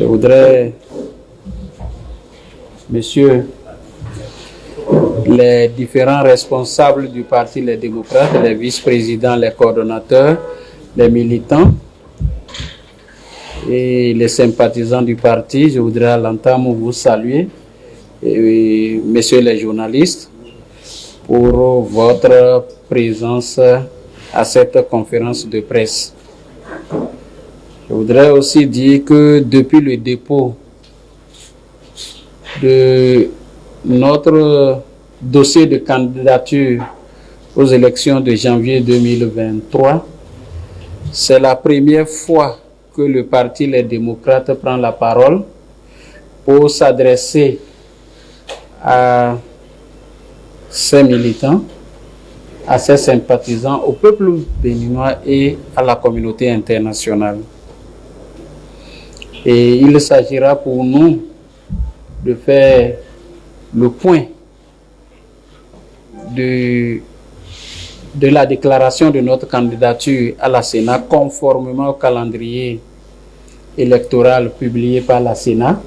Je voudrais, messieurs, les différents responsables du parti Les Démocrates, les vice-présidents, les coordonnateurs, les militants et les sympathisants du parti, je voudrais à l'entame vous saluer, et messieurs les journalistes, pour votre présence à cette conférence de presse. Je voudrais aussi dire que depuis le dépôt de notre dossier de candidature aux élections de janvier 2023, c'est la première fois que le parti Les Démocrates prend la parole pour s'adresser à ses militants, à ses sympathisants, au peuple béninois et à la communauté internationale. Et il s'agira pour nous de faire le point de la déclaration de notre candidature à la Sénat conformément au calendrier électoral publié par la Sénat.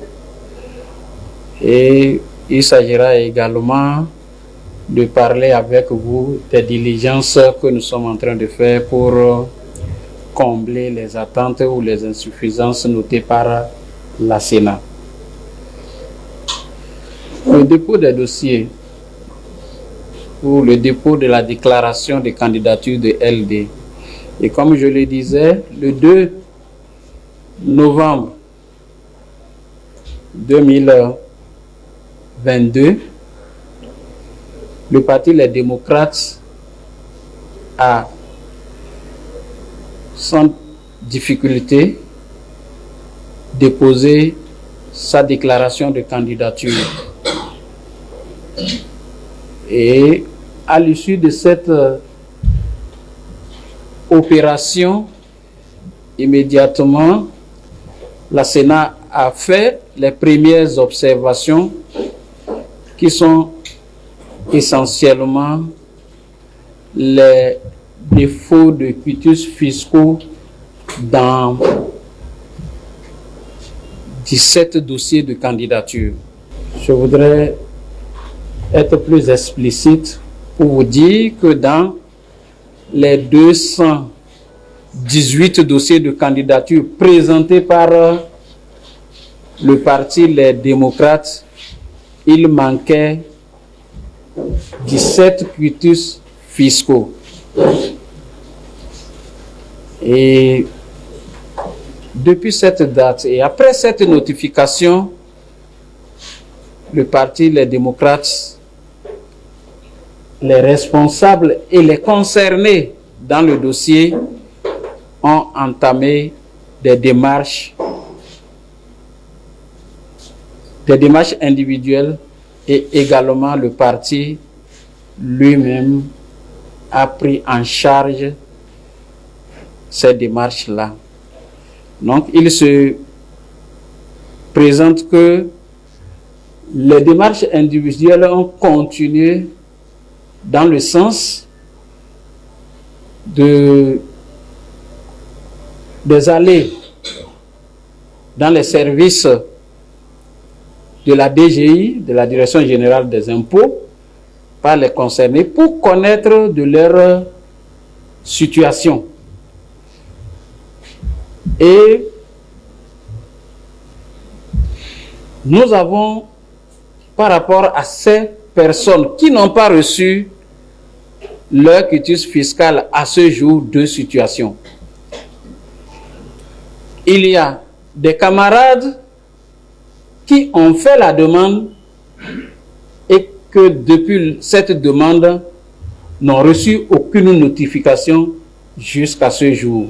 Et il s'agira également de parler avec vous des diligences que nous sommes en train de faire pour combler les attentes ou les insuffisances notées par la Sénat. Le dépôt des dossiers ou le dépôt de la déclaration de candidature de LD. Et comme je le disais, le 2 novembre 2022, le parti Les Démocrates a sans difficulté déposé sa déclaration de candidature. Et à l'issue de cette opération, immédiatement, la Sénat a fait les premières observations qui sont essentiellement les défauts de quitus fiscaux dans 17 dossiers de candidature. Je voudrais être plus explicite pour vous dire que dans les 218 dossiers de candidature présentés par le parti Les Démocrates, il manquait 17 quitus fiscaux. Et depuis cette date et après cette notification, le parti Les Démocrates, les responsables et les concernés dans le dossier ont entamé des démarches individuelles et également le parti lui-même a pris en charge ces démarches-là. Donc, il se présente que les démarches individuelles ont continué dans le sens des allées dans les services de la DGI, de la Direction Générale des Impôts, par les concernés pour connaître de leur situation. Et nous avons, par rapport à ces personnes qui n'ont pas reçu leur quitus fiscal à ce jour, deux situations. Il y a des camarades qui ont fait la demande et que depuis cette demande n'ont reçu aucune notification jusqu'à ce jour.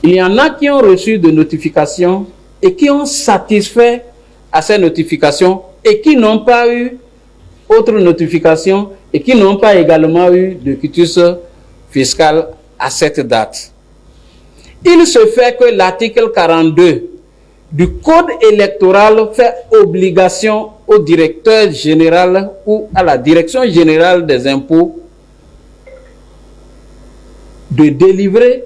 Il y en a qui ont reçu de notifications et qui ont satisfait à ces notifications et qui n'ont pas eu autre notification et qui n'ont pas également eu de quitus fiscal à cette date. Il se fait que l'article 42 du Code électoral fait obligation au directeur général ou à la Direction générale des impôts de délivrer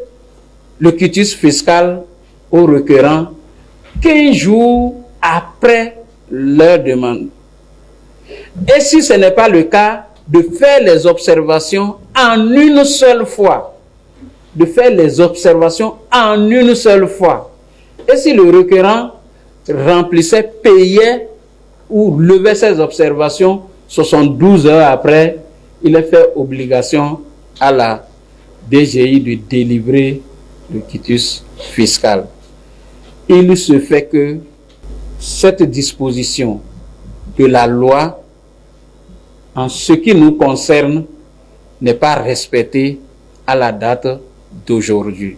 le quitus fiscal aux requérants 15 jours après leur demande. Et si ce n'est pas le cas, de faire les observations en une seule fois. De faire les observations en une seule fois. Et si le requérant remplissait, payait ou levait ses observations 72 heures après, il est fait obligation à la DGI de délivrer le quitus fiscal. Il se fait que cette disposition de la loi, en ce qui nous concerne, n'est pas respectée à la date d'aujourd'hui.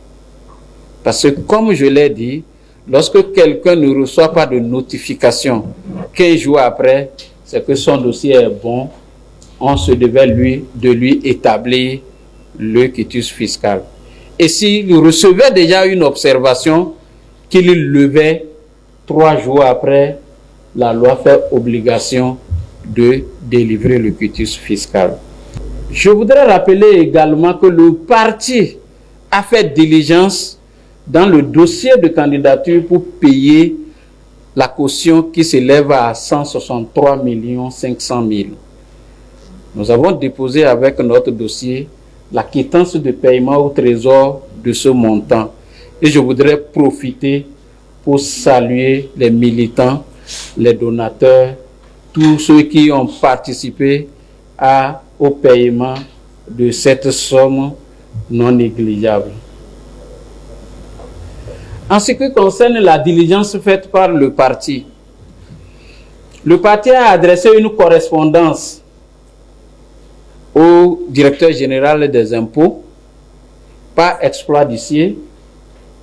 Parce que, comme je l'ai dit, lorsque quelqu'un ne reçoit pas de notification 15 jours après, c'est que son dossier est bon, on se devait de lui établir le quitus fiscal. Et s'il recevait déjà une observation qu'il levait 3 jours après, la loi fait obligation de délivrer le quitus fiscal. Je voudrais rappeler également que le parti a fait diligence dans le dossier de candidature pour payer la caution qui s'élève à 163 500 000. Nous avons déposé avec notre dossier la quittance de paiement au trésor de ce montant. Et je voudrais profiter pour saluer les militants, les donateurs, tous ceux qui ont participé au paiement de cette somme non négligeable. En ce qui concerne la diligence faite par le parti a adressé une correspondance au directeur général des impôts par exploit d'huissier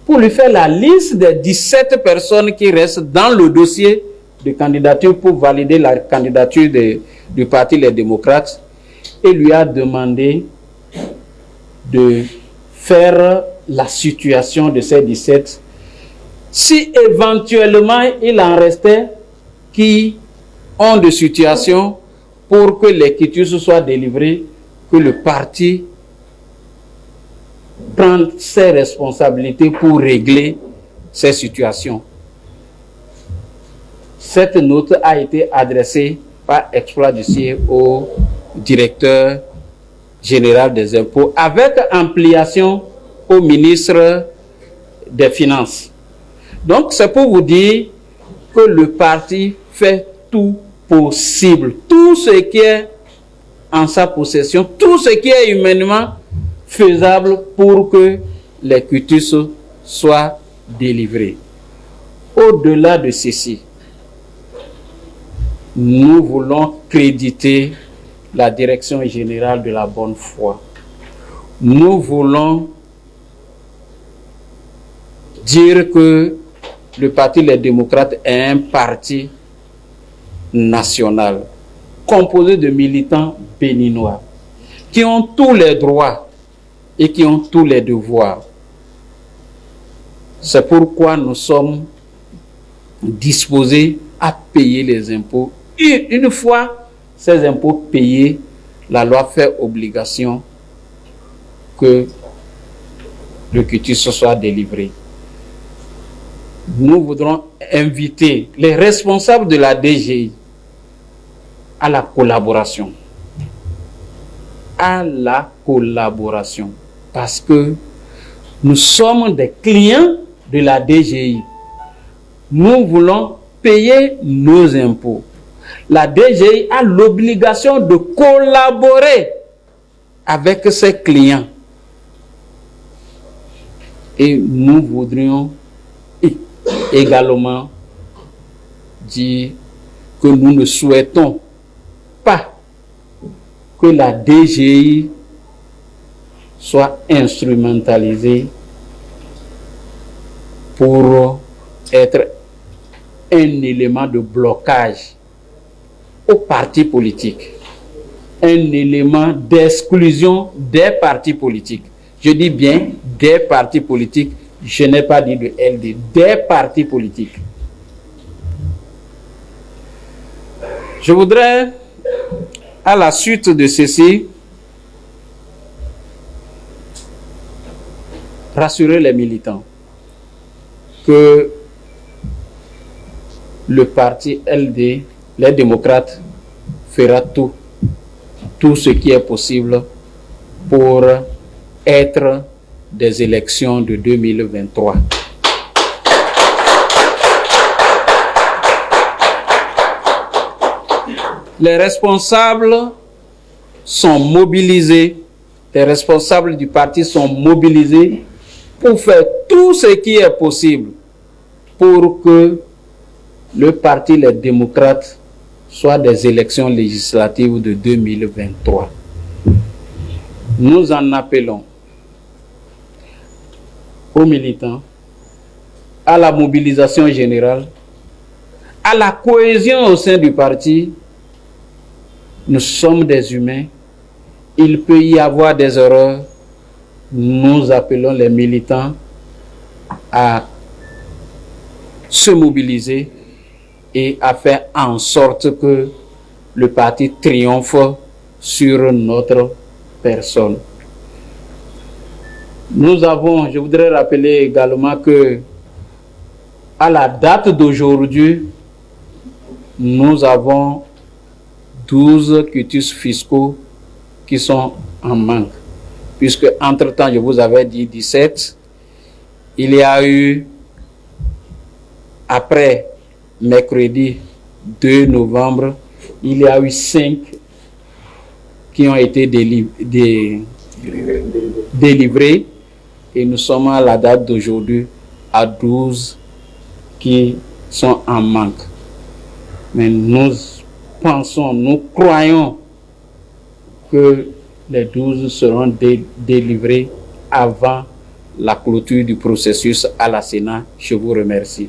pour lui faire la liste des 17 personnes qui restent dans le dossier de candidature pour valider la candidature du parti Les Démocrates et lui a demandé de faire la situation de ces 17. Si éventuellement il en restait qui ont de situation pour que les quitus soient délivrés, que le parti prenne ses responsabilités pour régler ces situations. Cette note a été adressée par exploit d'huissier au directeur général des impôts avec ampliation au ministre des Finances. Donc, c'est pour vous dire que le parti fait tout possible, tout ce qui est en sa possession, tout ce qui est humainement faisable pour que les quitus soient délivrés. Au-delà de ceci, nous voulons créditer la direction générale de la bonne foi. Nous voulons dire que le parti Les Démocrates est un parti national composé de militants béninois qui ont tous les droits et qui ont tous les devoirs. C'est pourquoi nous sommes disposés à payer les impôts. Et une fois ces impôts payés, la loi fait obligation que le quitus soit délivré. Nous voudrons inviter les responsables de la DGI à la collaboration. À la collaboration. Parce que nous sommes des clients de la DGI. Nous voulons payer nos impôts. La DGI a l'obligation de collaborer avec ses clients. Et nous voudrions également dire que nous ne souhaitons pas que la DGI soit instrumentalisée pour être un élément de blocage aux partis politiques, un élément d'exclusion des partis politiques. Je dis bien des partis politiques, je n'ai pas dit de LD, des partis politiques. Je voudrais, à la suite de ceci, rassurer les militants que le parti LD, les démocrates, fera tout ce qui est possible pour être des élections de 2023. Les responsables sont mobilisés, les responsables du parti sont mobilisés pour faire tout ce qui est possible pour que le parti Les Démocrates soit des élections législatives de 2023. Nous en appelons aux militants, à la mobilisation générale, à la cohésion au sein du parti. Nous sommes des humains, il peut y avoir des erreurs. Nous appelons les militants à se mobiliser et à faire en sorte que le parti triomphe sur notre personne. Je voudrais rappeler également que à la date d'aujourd'hui, nous avons 12 quitus fiscaux qui sont en manque. Puisque entre-temps, je vous avais dit 17, il y a eu, après mercredi 2 novembre, il y a eu 5 qui ont été délivrés et nous sommes à la date d'aujourd'hui à 12 qui sont en manque. Mais nous pensons, nous croyons que les 12 seront délivrés avant la clôture du processus à la Sénat. Je vous remercie.